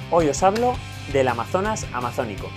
Hoy os hablo del Amazonas amazónico.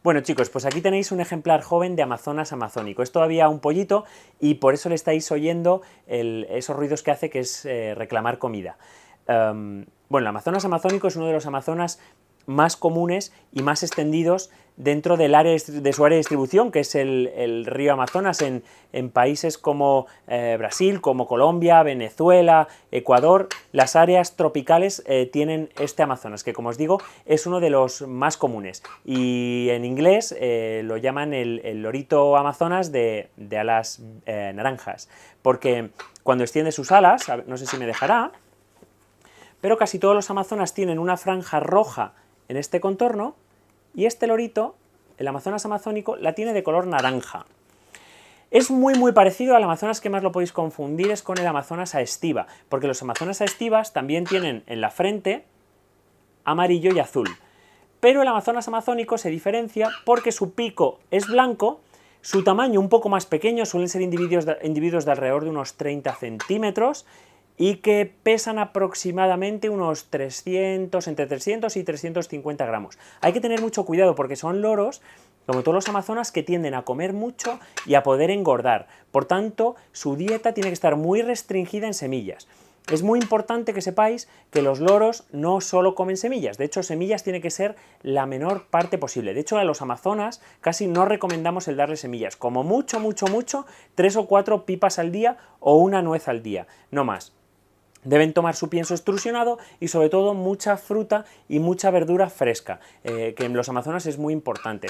Bueno chicos, pues aquí tenéis un ejemplar joven de Amazonas amazónico. Es todavía un pollito y por eso le estáis oyendo esos ruidos que hace, que es reclamar comida. Bueno, el Amazonas amazónico es uno de los Amazonas más comunes y más extendidos dentro del área de su área de distribución, que es el río Amazonas, en países como Brasil, como Colombia, Venezuela, Ecuador. Las áreas tropicales tienen este Amazonas, que como os digo es uno de los más comunes, y en inglés lo llaman el lorito Amazonas de alas naranjas, porque cuando extiende sus alas, no sé si me dejará, pero casi todos los Amazonas tienen una franja roja en este contorno, y este lorito, el Amazonas amazónico, la tiene de color naranja. Es muy parecido al Amazonas, que más lo podéis confundir es con el Amazonas aestiva, porque los Amazonas aestivas también tienen en la frente amarillo y azul, pero el Amazonas amazónico se diferencia porque su pico es blanco, su tamaño un poco más pequeño, suelen ser individuos de alrededor de unos 30 centímetros, y que pesan aproximadamente unos entre 300 y 350 gramos. Hay que tener mucho cuidado porque son loros, como todos los amazonas, que tienden a comer mucho y a poder engordar. Por tanto, su dieta tiene que estar muy restringida en semillas. Es muy importante que sepáis que los loros no solo comen semillas, de hecho semillas tiene que ser la menor parte posible. De hecho a los amazonas casi no recomendamos el darles semillas, como mucho 3 o 4 pipas al día o una nuez al día, no más. Deben tomar su pienso extrusionado y sobre todo mucha fruta y mucha verdura fresca, que en los amazonas es muy importante.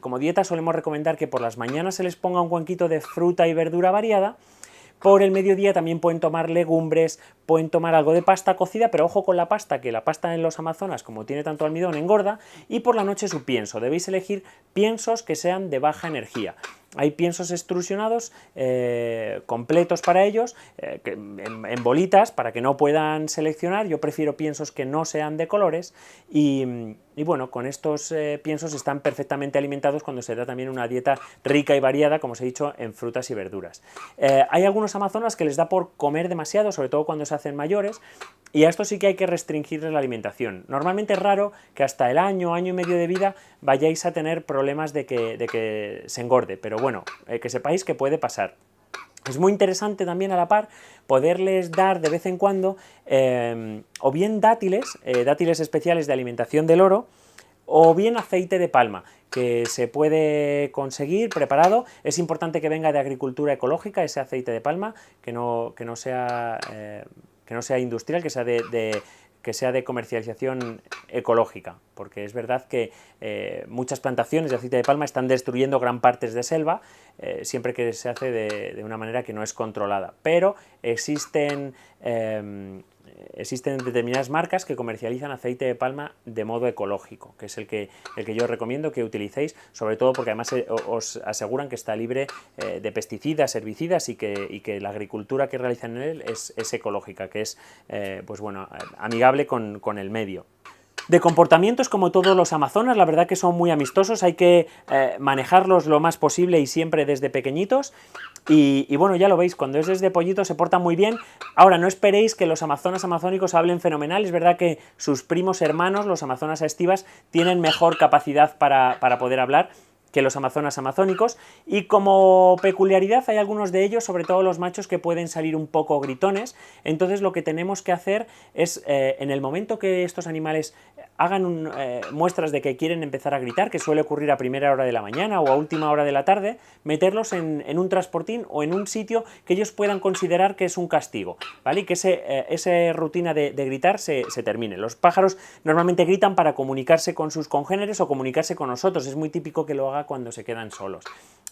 Como dieta solemos recomendar que por las mañanas se les ponga un cuenquito de fruta y verdura variada. Por el mediodía también pueden tomar legumbres, pueden tomar algo de pasta cocida, pero ojo con la pasta, que la pasta en los amazonas, como tiene tanto almidón, engorda. Y por la noche su pienso. Debéis elegir piensos que sean de baja energía. Hay piensos extrusionados completos para ellos, en bolitas, para que no puedan seleccionar. Yo prefiero piensos que no sean de colores, y bueno, con estos piensos están perfectamente alimentados cuando se da también una dieta rica y variada, como os he dicho, en frutas y verduras. Hay algunos amazonas que les da por comer demasiado, sobre todo cuando se hacen mayores, y a esto sí que hay que restringirles la alimentación. Normalmente es raro que hasta el año y medio de vida vayáis a tener problemas de que se engorde, pero bueno, que sepáis que puede pasar. Es muy interesante también a la par poderles dar de vez en cuando o bien dátiles especiales de alimentación del loro, o bien aceite de palma, que se puede conseguir preparado. Es importante que venga de agricultura ecológica ese aceite de palma, que no sea industrial, que sea de comercialización ecológica, porque es verdad que muchas plantaciones de aceite de palma están destruyendo gran partes de selva, siempre que se hace de una manera que no es controlada, pero existen determinadas marcas que comercializan aceite de palma de modo ecológico, que es el que yo os recomiendo que utilicéis, sobre todo porque además os aseguran que está libre de pesticidas, herbicidas, y que la agricultura que realizan en él es ecológica, que es pues bueno, amigable con el medio. De comportamientos, como todos los amazonas, la verdad que son muy amistosos, hay que manejarlos lo más posible y siempre desde pequeñitos. Y bueno, ya lo veis, cuando es desde pollito se portan muy bien. Ahora, no esperéis que los amazonas amazónicos hablen fenomenal, es verdad que sus primos hermanos, los amazonas aestivas, tienen mejor capacidad para poder hablar que los amazonas amazónicos, y como peculiaridad hay algunos de ellos, sobre todo los machos, que pueden salir un poco gritones. Entonces lo que tenemos que hacer es, en el momento que estos animales hagan muestras de que quieren empezar a gritar, que suele ocurrir a primera hora de la mañana o a última hora de la tarde, meterlos en un transportín o en un sitio que ellos puedan considerar que es un castigo, ¿vale? Y que esa rutina de gritar se termine. Los pájaros normalmente gritan para comunicarse con sus congéneres o comunicarse con nosotros, es muy típico que lo haga cuando se quedan solos.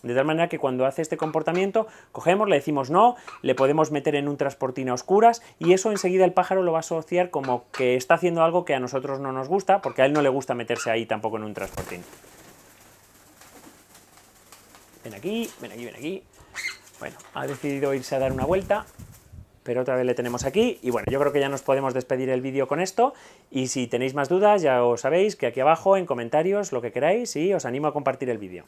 De tal manera que cuando hace este comportamiento, cogemos, le decimos no, le podemos meter en un transportín a oscuras, y eso enseguida el pájaro lo va a asociar como que está haciendo algo que a nosotros no nos gusta, porque a él no le gusta meterse ahí tampoco en un transportín. Ven aquí, ven aquí, ven aquí. Bueno, ha decidido irse a dar una vuelta, pero otra vez le tenemos aquí, y bueno, yo creo que ya nos podemos despedir el vídeo con esto, y si tenéis más dudas ya os sabéis que aquí abajo en comentarios lo que queráis, y os animo a compartir el vídeo.